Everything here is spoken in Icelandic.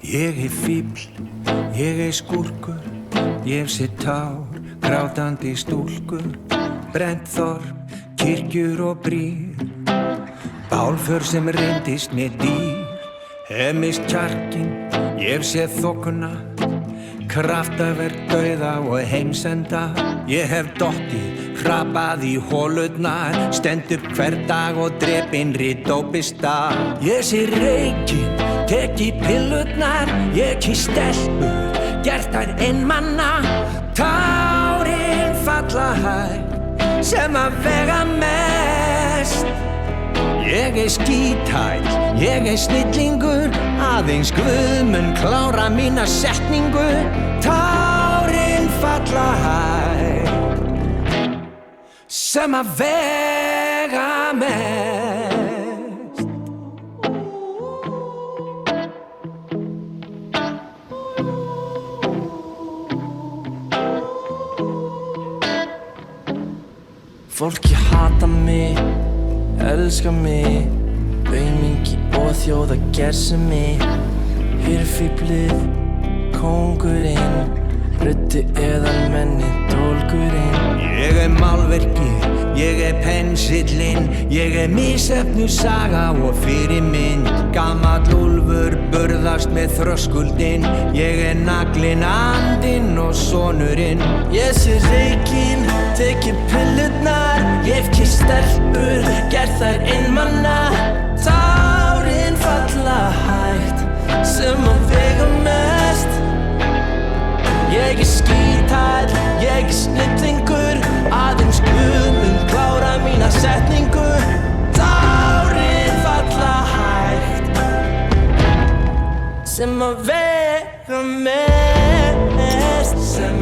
Ég fífl, ég skúrkur, ég sé tár, grátandi stúlkur, brennt þorp, kirkjur og brýr, bálför sem reyndist með dýr, hef mist kjarkinn, ég sé þokuna, kraftaverk dauða og heimsenda, ég hef dottið, hrapað í holurnar, stend upp hver dag og drep innri dópista. Ég sé reykinn, tek í pillurnar, ég kýs stelpur, gert þær einmanna, tárin falla hægt, sem að vega mest. Ég skíthæll, ég snillingur, aðeins Guð mun klára mína setningu, tárin falla hægt, sem að vega mest. Fólki hata mig, elska mig, aumingi og þjóða gersemi, hirðfíflið, kóngurinn, ruddi eðalmenni, dólgurinn. Ég málverki, ég pensillinn, ég misheppnuð saga og fyrirmynd, gamall úlfur burðast með þröskuldinn, ég naglinn, andinn og sonurinn. Ég sé reykinn, tekið pillurnar, ég kýs stelpur, gert þær einmanna, tárin falla hægt, sem að vega mest. Ég skíthæll, ég snillingur, aðeins Guð mun klára mína setningu, tárin falla hægt, sem að vega mest, sem